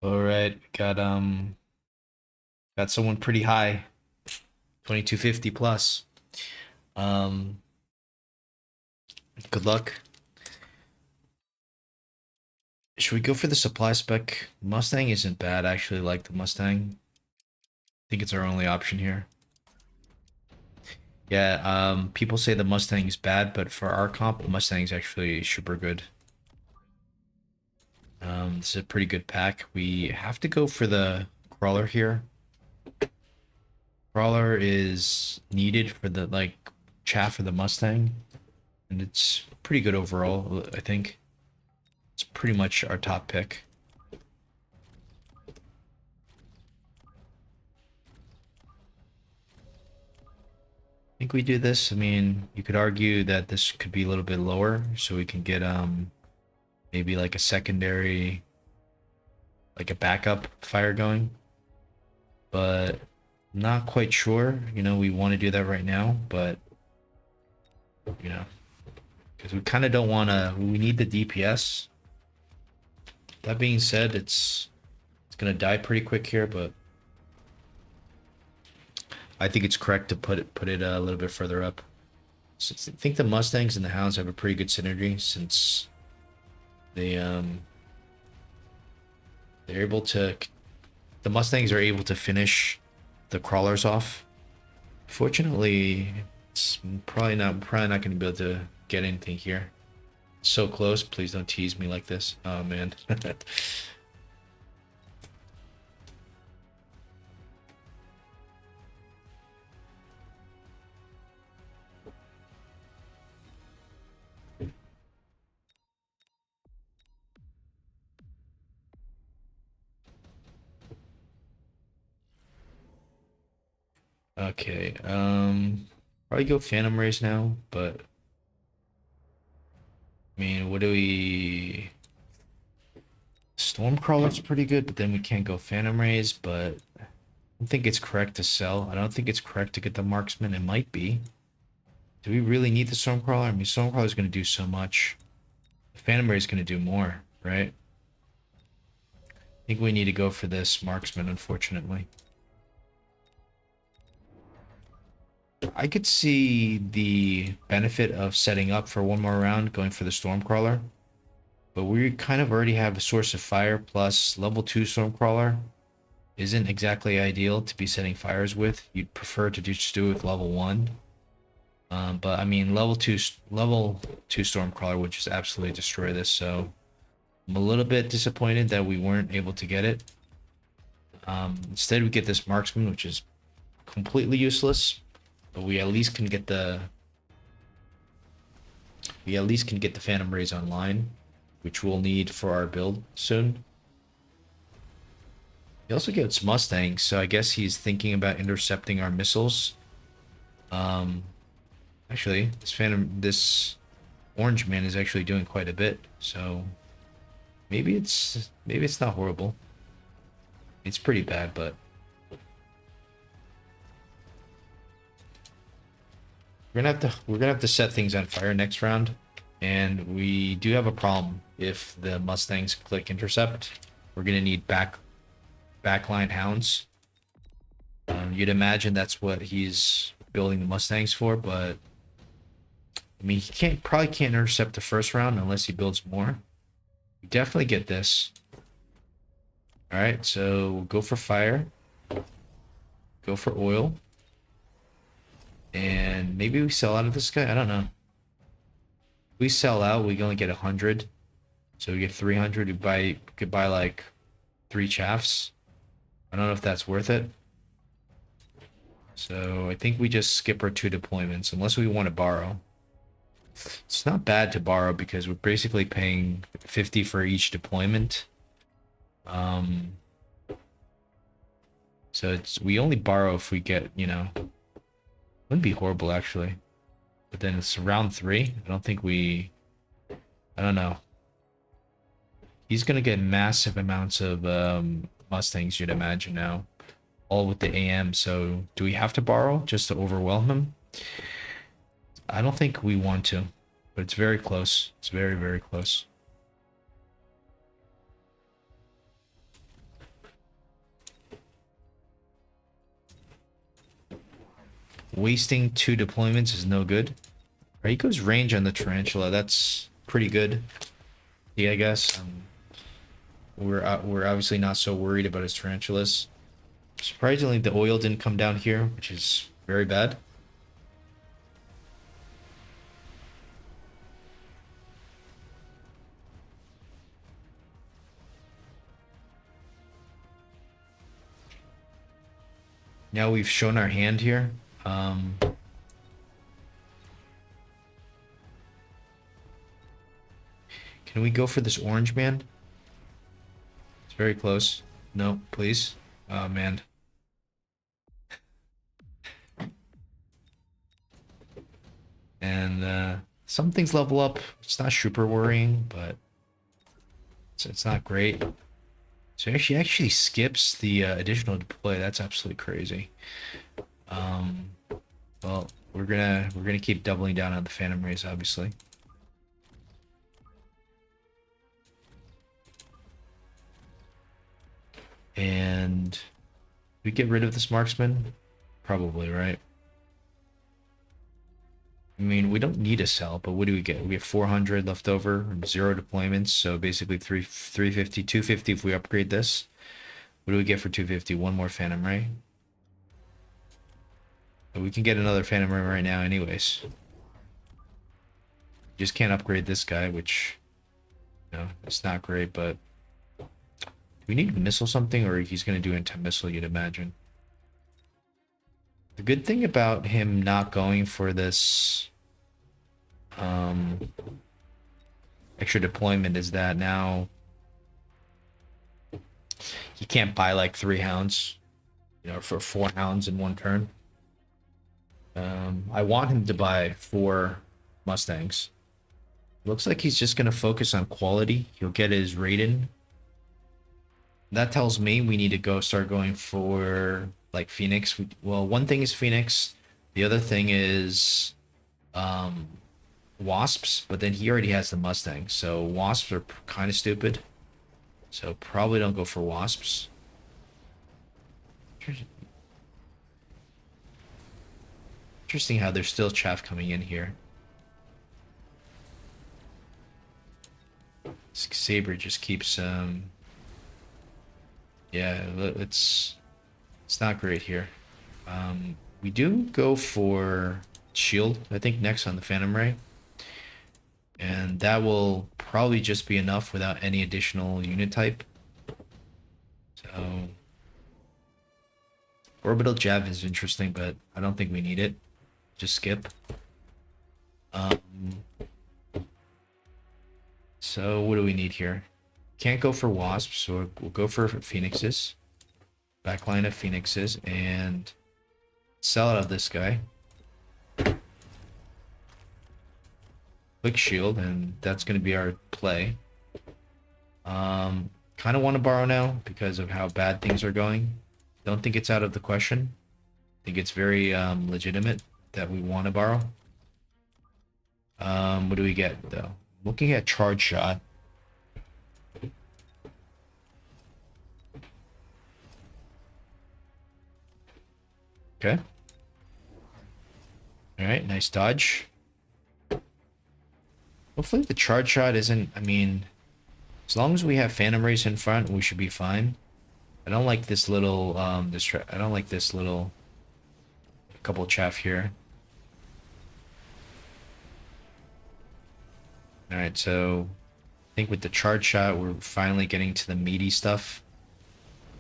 All right, got someone pretty high, 2250 plus. Um, good luck. Should we go for the supply spec? Mustang isn't bad. I actually like the Mustang. I think it's our only option here. Yeah, people say the Mustang is bad, but for our comp, the Mustang's actually super good. This is a pretty good pack. We have to go for the crawler here. Crawler is needed for the chaff of the Mustang, and it's pretty good overall, I think. It's pretty much our top pick. I think we do this. I mean, you could argue that this could be a little bit lower, so we can get maybe like a secondary, like a backup fire going. But not quite sure. We want to do that right now, but you know, because we kind of don't want to. We need the DPS. That being said, it's gonna die pretty quick here, but I think it's correct to put it a little bit further up. So I think the Mustangs and the Hounds have a pretty good synergy since they they're able to. The Mustangs are able to finish the crawlers off. Fortunately, it's probably not going to be able to get anything here. So close. Please don't tease me like this. Oh man. Okay. Probably go Phantom Race now, but I mean, what do we? Stormcrawler's pretty good, but then we can't go Phantom Rays, but I don't think it's correct to sell. I don't think it's correct to get the Marksman. It might be. Do we really need the Stormcrawler? I mean, Stormcrawler is going to do so much. The Phantom Ray is going to do more, right? I think we need to go for this Marksman, unfortunately. I could see the benefit of setting up for one more round, going for the Stormcrawler. But we kind of already have a Source of Fire plus level 2 Stormcrawler. Isn't exactly ideal to be setting fires with. You'd prefer to just do it with level 1. But I mean, level 2 Stormcrawler would just absolutely destroy this, so I'm a little bit disappointed that we weren't able to get it. Instead, we get this Marksman, which is completely useless, but we at least can get the Phantom Rays online, which we'll need for our build soon. He also gets Mustangs, so I guess he's thinking about intercepting our missiles. Actually, this orange man is actually doing quite a bit, so maybe it's not horrible. It's pretty bad, but we're gonna have to set things on fire next round, and we do have a problem if the Mustangs click intercept. We're gonna need backline hounds. You'd imagine that's what he's building the Mustangs for, but I mean, he probably can't intercept the first round unless he builds more. We definitely get this. All right, so we'll go for fire, go for oil, and maybe we sell out of this guy. I don't know. If we sell out, we only get 100, so we get 300. We could buy like 3 chaffs. I don't know if that's worth it. So I think we just skip our 2 deployments unless we want to borrow. It's not bad to borrow because we're basically paying 50 for each deployment. So we only borrow if we get, wouldn't be horrible actually. But then it's round 3. I don't know. He's gonna get massive amounts of Mustangs, you'd imagine now. All with the AM, so do we have to borrow just to overwhelm him? I don't think we want to, but it's very close. It's very, very close. Wasting 2 deployments is no good. Right, he goes range on the tarantula. That's pretty good. Yeah, I guess. We're obviously not so worried about his tarantulas. Surprisingly, the oil didn't come down here, which is very bad. Now we've shown our hand here. Can we go for this orange man? It's very close. No, please. Oh, man. And some things level up. It's not super worrying, but it's not great. So actually skips the additional deploy. That's absolutely crazy. Well, we're gonna keep doubling down on the Phantom Rays, obviously. And we get rid of this marksman? Probably, right? I mean, we don't need a cell, but what do we get? We get 400 left over, 0 deployments, so basically 350, 250 if we upgrade this. What do we get for 250? One more Phantom Ray. But we can get another Phantom Ray right now anyways. Just can't upgrade this guy, which, you know, it's not great, but do we need to missile something, or he's going to do anti-missile, you'd imagine. The good thing about him not going for this extra deployment is that now he can't buy like 3 hounds, you know, for 4 hounds in one turn. I want him to buy 4 Mustangs. Looks like he's just going to focus on quality. He'll get his Raiden. That tells me we need to start going for like Phoenix. Well, one thing is Phoenix. The other thing is Wasps, but then he already has the Mustang. So Wasps are kind of stupid. So probably don't go for Wasps. Interesting how there's still chaff coming in here. Saber just keeps yeah, it's not great here. We do go for shield, I think, next on the Phantom Ray. And that will probably just be enough without any additional unit type. So orbital jab is interesting, but I don't think we need it. Just skip. So what do we need here? Can't go for wasps, so we'll go for phoenixes. Backline of phoenixes and sell out of this guy. Quick shield, and that's going to be our play. Kind of want to borrow now because of how bad things are going. Don't think it's out of the question. I think it's very legitimate that we want to borrow. What do we get though? Looking at charge shot. Okay. All right, nice dodge. Hopefully the charge shot isn't, I mean, as long as we have Phantom Race in front, we should be fine. I don't like this little, I don't like this little couple chaff here. All right, so I think with the charge shot, we're finally getting to the meaty stuff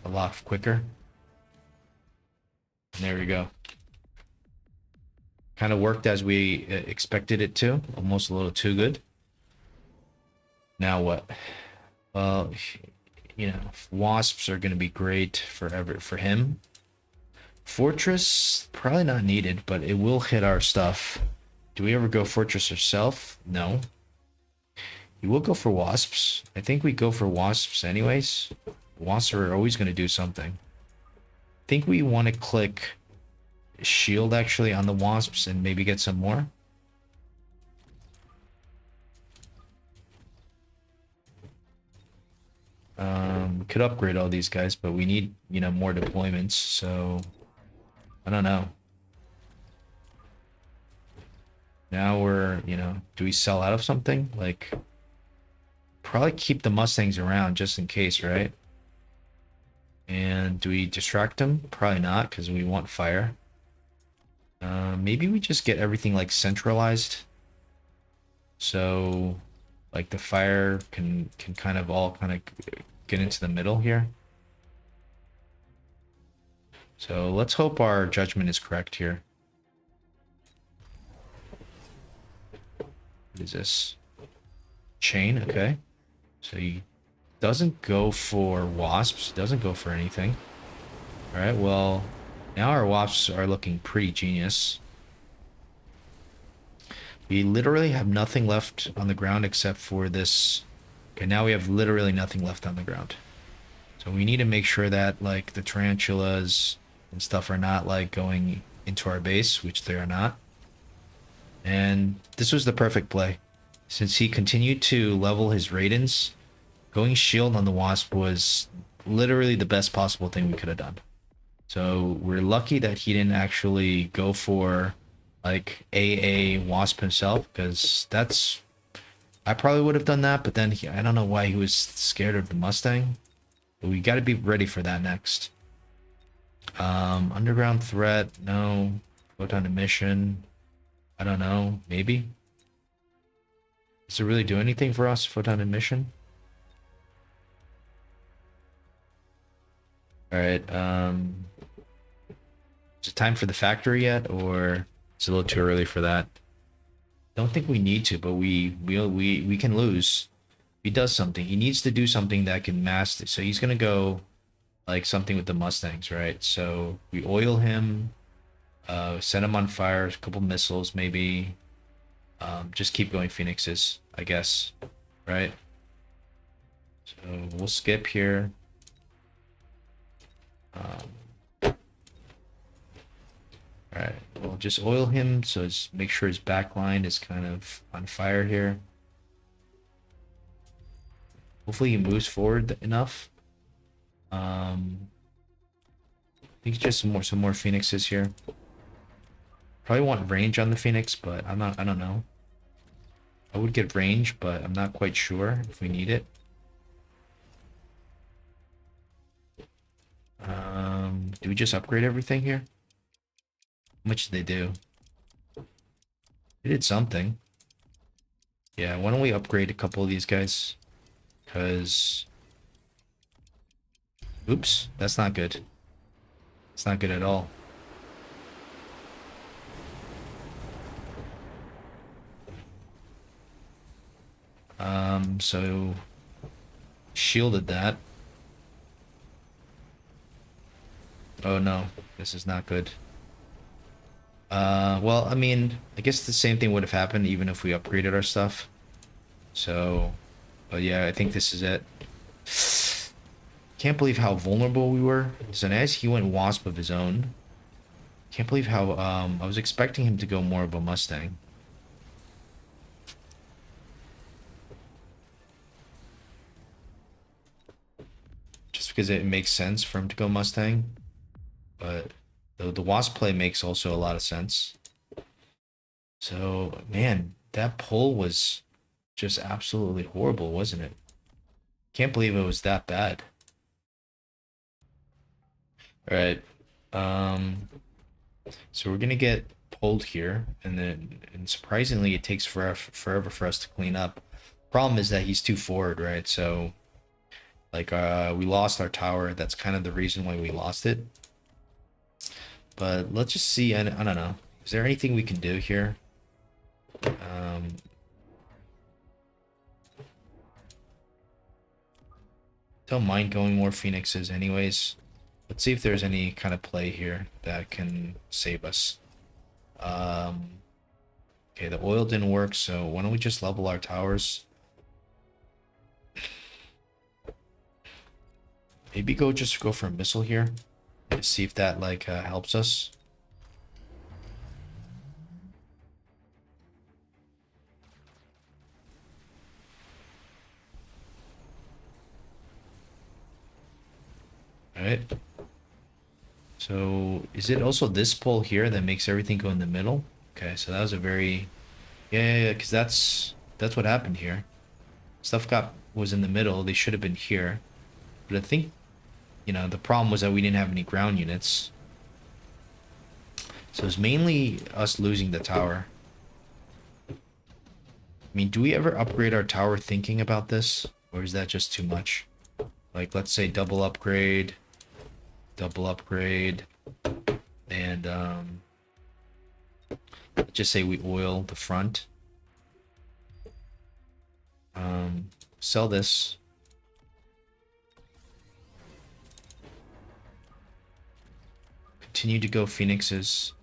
a lot quicker. And there we go. Kind of worked as we expected it to. Almost a little too good. Now what? Well, you know, wasps are going to be great for him. Fortress, probably not needed, but it will hit our stuff. Do we ever go fortress ourselves? No. We will go for wasps. I think we go for wasps anyways. Wasps are always going to do something. I think we want to click shield actually on the wasps and maybe get some more. Could upgrade all these guys, but we need, you know, more deployments, so I don't know. Now we're, do we sell out of something? Like, probably keep the Mustangs around just in case, right? And do we distract them? Probably not, because we want fire. Maybe we just get everything like centralized. So like the fire can kind of all kind of get into the middle here. So let's hope our judgment is correct here. What is this? Chain, okay. So he doesn't go for wasps, doesn't go for anything. Alright, well, now our wasps are looking pretty genius. We literally have nothing left on the ground except for this. Okay, now we have literally nothing left on the ground. So we need to make sure that like the tarantulas and stuff are not like going into our base, which they are not. And this was the perfect play. Since he continued to level his Raidens, going shield on the Wasp was literally the best possible thing we could have done. So we're lucky that he didn't actually go for like AA Wasp himself, because that's... I probably would have done that, but then I don't know why he was scared of the Mustang. But we got to be ready for that next. Underground threat, no. Photon emission, I don't know, maybe? Does it really do anything for us, photon emission? Alright, is it time for the factory yet, or it's a little too early for that? Don't think we need to, but we can lose. If he does something, he needs to do something that can mask it. So he's gonna go like something with the Mustangs, right? So we oil him, set him on fire, a couple missiles maybe. Just keep going Phoenixes, I guess, right? So we'll skip here. Alright, we'll just oil him, so make sure his back line is kind of on fire here. Hopefully he moves forward enough. I think just some more Phoenixes here. Probably want range on the Phoenix, but I don't know. I would get range, but I'm not quite sure if we need it. Do we just upgrade everything here? How much did they do? They did something. Yeah, why don't we upgrade a couple of these guys? Because... Oops, that's not good. It's not good at all. So... Shielded that. Oh no, this is not good. Well, I mean, I guess the same thing would have happened even if we upgraded our stuff. So, but yeah, I think this is it. Can't believe how vulnerable we were. So as he went Wasp of his own. Can't believe how, I was expecting him to go more of a Mustang. Just because it makes sense for him to go Mustang. But the Wasp play makes also a lot of sense. So, man, that pull was just absolutely horrible, wasn't it? Can't believe it was that bad. All right. So we're gonna get pulled here, and surprisingly, it takes forever for us to clean up. Problem is that he's too forward, right? So, like, we lost our tower. That's kind of the reason why we lost it. But let's just see. I don't know. Is there anything we can do here? Don't mind going more Phoenixes anyways. Let's see if there's any kind of play here that can save us. Okay, the oil didn't work, so why don't we just level our towers? Maybe just go for a missile here and see if that like helps us. All right. So is it also this pole here that makes everything go in the middle? Okay, so that was a very Yeah, because that's what happened here. Stuff got was in the middle. They should have been here. But I think, the problem was that we didn't have any ground units. So it's mainly us losing the tower. I mean, do we ever upgrade our tower thinking about this? Or is that just too much? Like, let's say double upgrade, and let's just say we oil the front. Sell this. Continue to go phoenixes.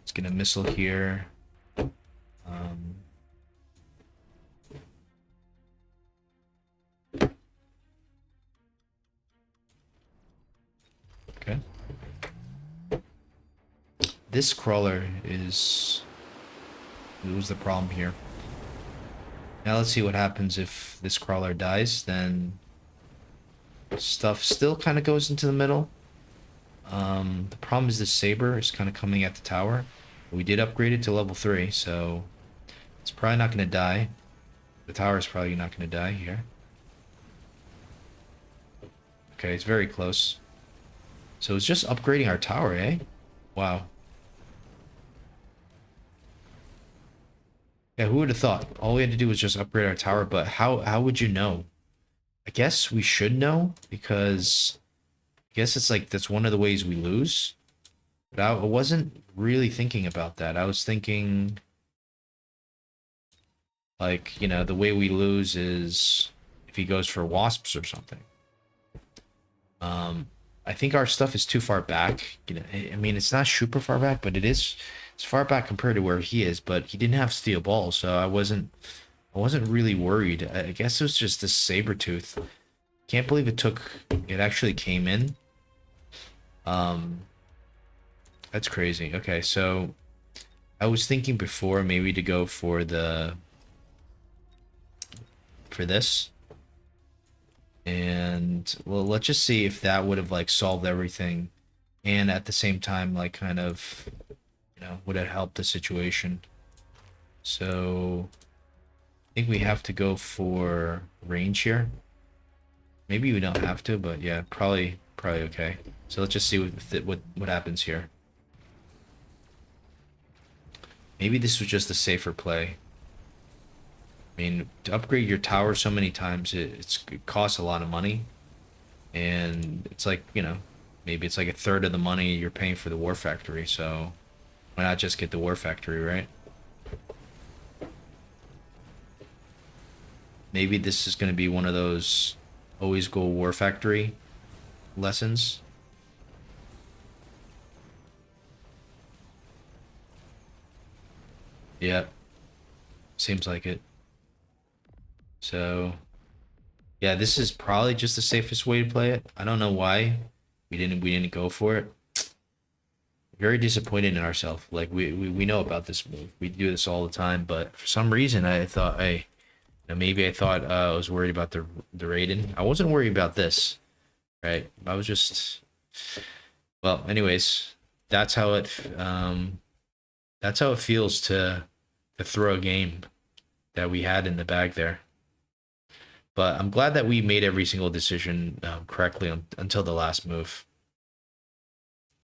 It's gonna missile here. Um, okay. This crawler is... It was the problem here. Now let's see what happens if this crawler dies. Then stuff still kind of goes into the middle. The problem is this saber is kind of coming at the tower. We did upgrade it to level 3, so it's probably not going to die. The tower is probably not going to die here. Okay, it's very close. So it's just upgrading our tower, eh? Wow. Yeah, who would have thought? All we had to do was just upgrade our tower, but how would you know? I guess we should know, because I guess it's like that's one of the ways we lose. But I wasn't really thinking about that. I was thinking, like, the way we lose is if he goes for wasps or something. I think our stuff is too far back. I mean, it's not super far back, but it's far back compared to where he is. But he didn't have steel balls, so I wasn't really worried. I guess it was just this saber tooth. Can't believe it actually came in. That's crazy. Okay, so I was thinking before maybe to go for this. And well, let's just see if that would have like solved everything, and at the same time like kind of, would have helped the situation. So I think we have to go for range here. Maybe we don't have to, but yeah, probably okay. So let's just see what happens here. Maybe this was just a safer play. I mean, to upgrade your tower so many times, it costs a lot of money. And it's like, maybe it's like a third of the money you're paying for the war factory. So why not just get the war factory, right? Maybe this is going to be one of those always go war factory lessons. Yeah, seems like it. So yeah, this is probably just the safest way to play it. I don't know why we didn't go for it. Very disappointed in ourselves. Like we know about this move. We do this all the time, but for some reason I thought, hey, maybe I thought I was worried about the Raiden. I wasn't worried about this, right? I was just, well, anyways, that's how it that's how it feels to throw a game that we had in the bag there. But I'm glad that we made every single decision correctly until the last move.